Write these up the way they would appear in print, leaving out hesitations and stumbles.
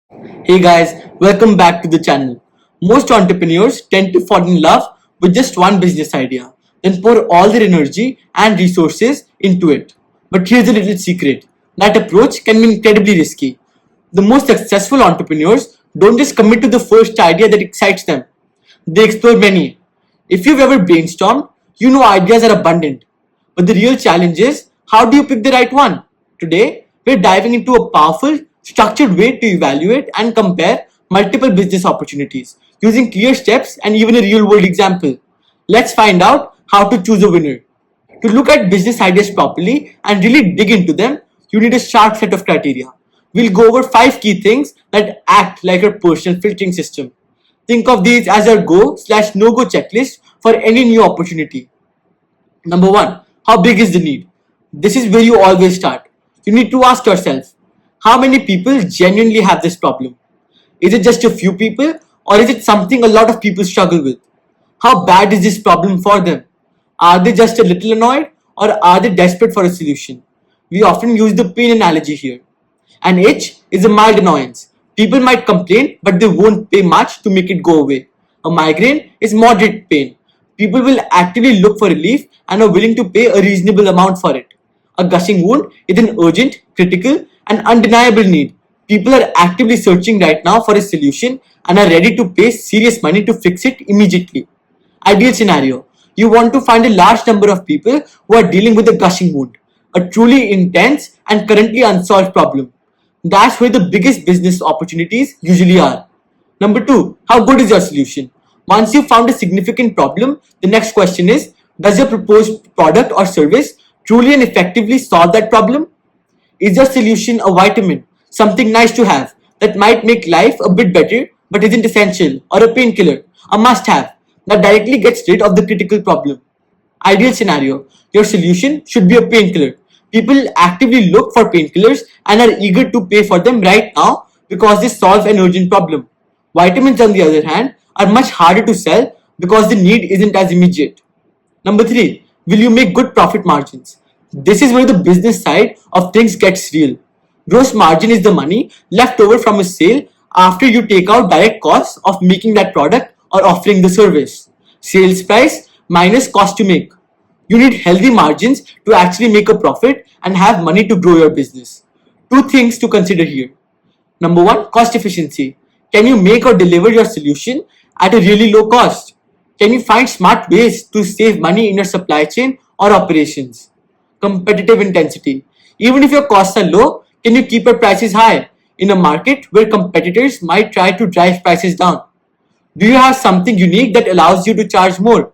Hey guys, welcome back to the channel. Most entrepreneurs tend to fall in love with just one business idea, then pour all their energy and resources into it. But here's a little secret. That approach can be incredibly risky. The most successful entrepreneurs don't just commit to the first idea that excites them. They explore many. If you've ever brainstormed, you know ideas are abundant. But the real challenge is, how do you pick the right one? Today, we're diving into a powerful, structured way to evaluate and compare multiple business opportunities using clear steps and even a real world example. Let's find out how to choose a winner. To look at business ideas properly and really dig into them, you need a sharp set of criteria. We'll go over 5 key things that act like your personal filtering system. Think of these as your go/no go checklist for any new opportunity. Number one, how big is the need? This is where you always start. You need to ask yourself, how many people genuinely have this problem? Is it just a few people, or is it something a lot of people struggle with? How bad is this problem for them? Are they just a little annoyed, or are they desperate for a solution? We often use the pain analogy here. An itch is a mild annoyance. People might complain, but they won't pay much to make it go away. A migraine is moderate pain. People will actively look for relief and are willing to pay a reasonable amount for it. A gushing wound is an urgent, critical, and undeniable need. People are actively searching right now for a solution and are ready to pay serious money to fix it immediately. Ideal scenario: you want to find a large number of people who are dealing with a gushing wound, a truly intense and currently unsolved problem. That's where the biggest business opportunities usually are. Number two, how good is your solution? Once you've found a significant problem, the next question is, does your proposed product or service truly and effectively solve that problem? Is your solution a vitamin, something nice to have that might make life a bit better but isn't essential, or a painkiller, a must have that directly gets rid of the critical problem? Ideal scenario: your solution should be a painkiller. People actively look for painkillers and are eager to pay for them right now because they solve an urgent problem. Vitamins, on the other hand, are much harder to sell because the need isn't as immediate. Number three, will you make good profit margins? This is where the business side of things gets real. Gross margin is the money left over from a sale after you take out direct costs of making that product or offering the service. Sales price minus cost to make. You need healthy margins to actually make a profit and have money to grow your business. Two things to consider here. Number one, cost efficiency. Can you make or deliver your solution at a really low cost? Can you find smart ways to save money in your supply chain or operations? Competitive intensity. Even if your costs are low, can you keep your prices high in a market where competitors might try to drive prices down? Do you have something unique that allows you to charge more?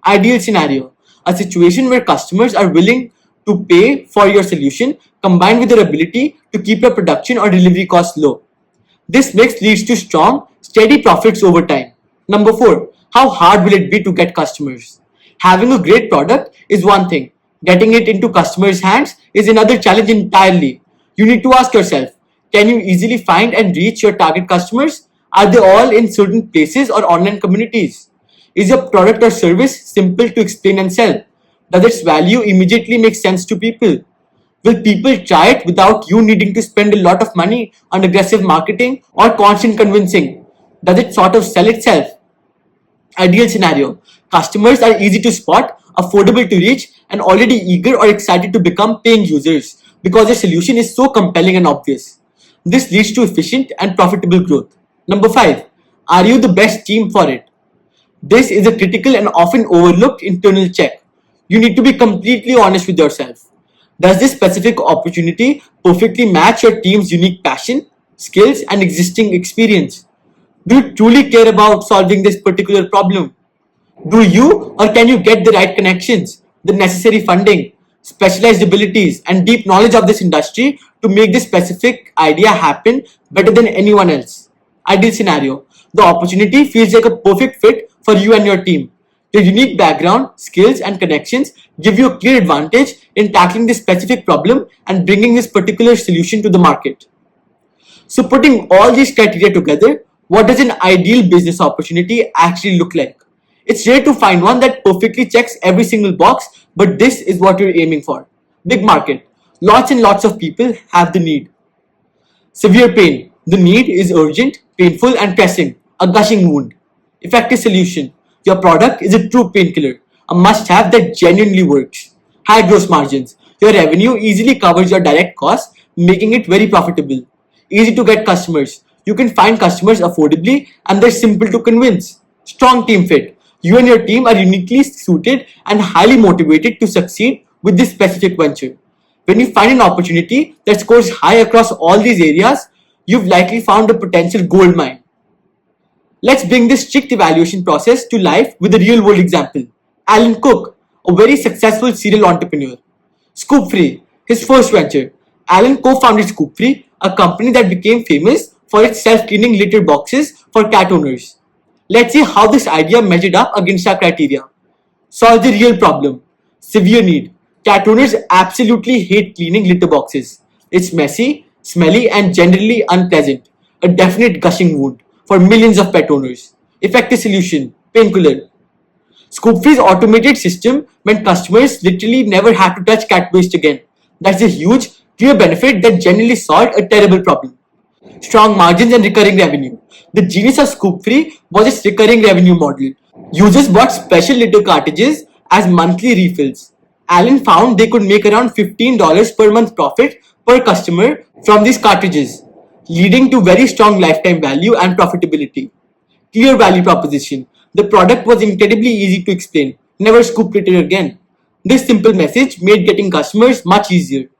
Ideal scenario: a situation where customers are willing to pay for your solution combined with their ability to keep your production or delivery costs low. This mix leads to strong, steady profits over time. Number four, how hard will it be to get customers? Having a great product is one thing. Getting it into customers' hands is another challenge entirely. You need to ask yourself, can you easily find and reach your target customers? Are they all in certain places or online communities? Is your product or service simple to explain and sell? Does its value immediately make sense to people? Will people try it without you needing to spend a lot of money on aggressive marketing or constant convincing? Does it sort of sell itself? Ideal scenario: customers are easy to spot, affordable to reach, and already eager or excited to become paying users because their solution is so compelling and obvious. This leads to efficient and profitable growth. Number five, are you the best team for it? This is a critical and often overlooked internal check. You need to be completely honest with yourself. Does this specific opportunity perfectly match your team's unique passion, skills, and existing experience? Do you truly care about solving this particular problem? Do you or can you get the right connections, the necessary funding, specialized abilities, and deep knowledge of this industry to make this specific idea happen better than anyone else? Ideal scenario: the opportunity feels like a perfect fit for you and your team. Your unique background, skills, and connections give you a clear advantage in tackling this specific problem and bringing this particular solution to the market. So, putting all these criteria together, what does an ideal business opportunity actually look like? It's rare to find one that perfectly checks every single box, but this is what you're aiming for. Big market. Lots and lots of people have the need. Severe pain. The need is urgent, painful, and pressing, a gushing wound. Effective solution. Your product is a true painkiller, a must have that genuinely works. High gross margins. Your revenue easily covers your direct costs, making it very profitable. Easy to get customers. You can find customers affordably and they're simple to convince. Strong team fit. You and your team are uniquely suited and highly motivated to succeed with this specific venture. When you find an opportunity that scores high across all these areas, you've likely found a potential gold mine. Let's bring this strict evaluation process to life with a real world example. Alan Cook, a very successful serial entrepreneur. ScoopFree, his first venture. Alan co-founded ScoopFree, a company that became famous for its self-cleaning litter boxes for cat owners. Let's see how this idea measured up against our criteria. Solve the real problem. Severe need. Cat owners absolutely hate cleaning litter boxes. It's messy, smelly, and generally unpleasant. A definite gushing wound for millions of pet owners. Effective solution. Painkiller. ScoopFree's automated system meant customers literally never had to touch cat waste again. That's a huge, clear benefit that genuinely solved a terrible problem. Strong margins and recurring revenue. The genius of ScoopFree was its recurring revenue model. Users bought special litter cartridges as monthly refills. Alan found they could make around $15 per month profit per customer from these cartridges, leading to very strong lifetime value and profitability. Clear value proposition. The product was incredibly easy to explain. Never scoop litter again. This simple message made getting customers much easier.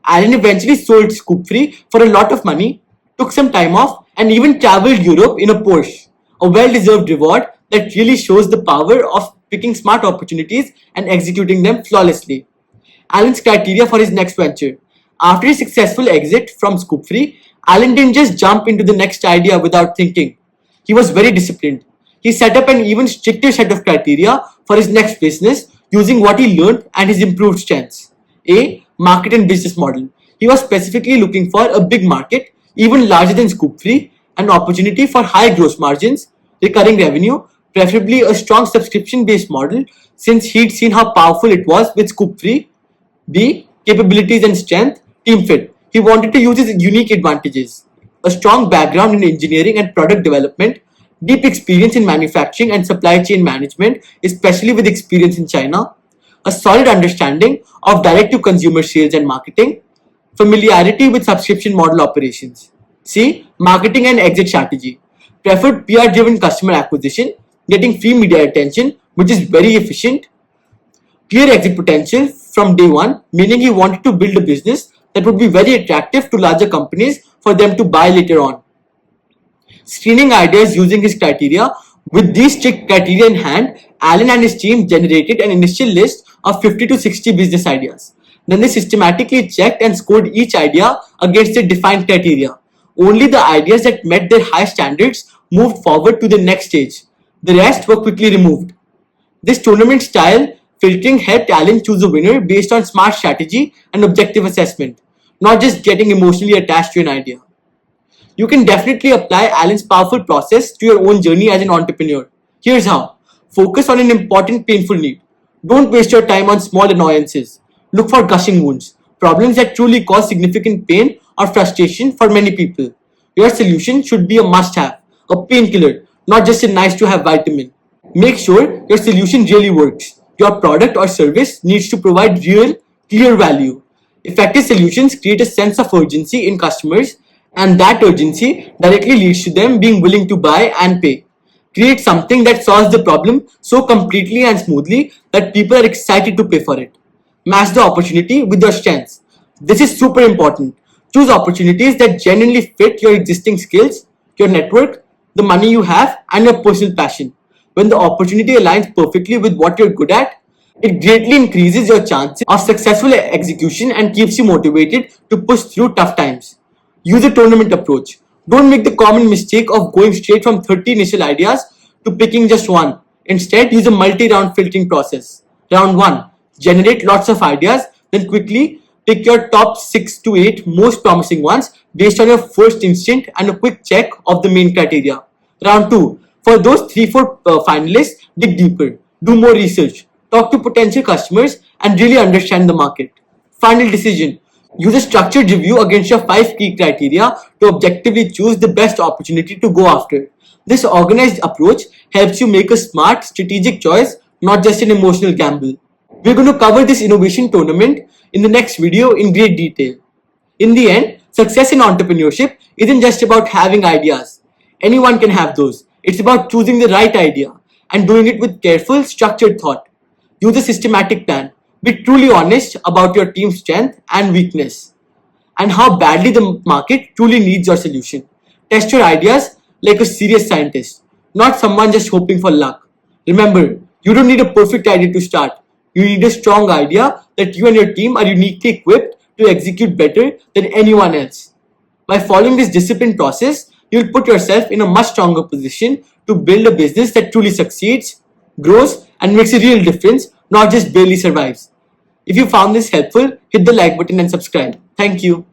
Alan eventually sold ScoopFree for a lot of money, took some time off, and even traveled Europe in a Porsche. A well-deserved reward that really shows the power of picking smart opportunities and executing them flawlessly. Alan's criteria for his next venture. After his successful exit from ScoopFree, Alan didn't just jump into the next idea without thinking. He was very disciplined. He set up an even stricter set of criteria for his next business using what he learned and his improved strengths. A. Market and business model. He was specifically looking for a big market, even larger than ScoopFree, an opportunity for high gross margins, recurring revenue, preferably a strong subscription-based model since he'd seen how powerful it was with ScoopFree. B. Capabilities and strength, team fit. He wanted to use his unique advantages. A strong background in engineering and product development, deep experience in manufacturing and supply chain management, especially with experience in China, a solid understanding of direct-to-consumer sales and marketing, familiarity with subscription model operations. C. Marketing and exit strategy. Preferred PR-driven customer acquisition, getting free media attention, which is very efficient. Clear exit potential from day one, meaning he wanted to build a business that would be very attractive to larger companies for them to buy later on. Screening ideas using his criteria. With these strict criteria in hand, Alan and his team generated an initial list of 50 to 60 business ideas. Then they systematically checked and scored each idea against their defined criteria. Only the ideas that met their high standards moved forward to the next stage. The rest were quickly removed. This tournament style filtering helped Alan choose a winner based on smart strategy and objective assessment, not just getting emotionally attached to an idea. You can definitely apply Alan's powerful process to your own journey as an entrepreneur. Here's how. Focus on an important painful need. Don't waste your time on small annoyances. Look for gushing wounds, problems that truly cause significant pain or frustration for many people. Your solution should be a must-have, a painkiller, not just a nice-to-have vitamin. Make sure your solution really works. Your product or service needs to provide real, clear value. Effective solutions create a sense of urgency in customers, and that urgency directly leads to them being willing to buy and pay. Create something that solves the problem so completely and smoothly that people are excited to pay for it. Match the opportunity with your strengths. This is super important. Choose opportunities that genuinely fit your existing skills, your network, the money you have, and your personal passion. When the opportunity aligns perfectly with what you're good at, it greatly increases your chances of successful execution and keeps you motivated to push through tough times. Use a tournament approach. Don't make the common mistake of going straight from 30 initial ideas to picking just one. Instead, use a multi-round filtering process. Round 1. Generate lots of ideas, then quickly pick your top 6 to 8 most promising ones based on your first instinct and a quick check of the main criteria. Round 2. For those 3-4 finalists, dig deeper, do more research, talk to potential customers, and really understand the market. Final decision. Use a structured review against your 5 key criteria to objectively choose the best opportunity to go after. This organized approach helps you make a smart, strategic choice, not just an emotional gamble. We're going to cover this innovation tournament in the next video in great detail. In the end, success in entrepreneurship isn't just about having ideas. Anyone can have those. It's about choosing the right idea and doing it with careful, structured thought. Use a systematic plan. Be truly honest about your team's strength and weakness and how badly the market truly needs your solution. Test your ideas like a serious scientist, not someone just hoping for luck. Remember, you don't need a perfect idea to start. You need a strong idea that you and your team are uniquely equipped to execute better than anyone else. By following this disciplined process, you'll put yourself in a much stronger position to build a business that truly succeeds, grows, and makes a real difference, not just barely survives. If you found this helpful, hit the like button and subscribe. Thank you.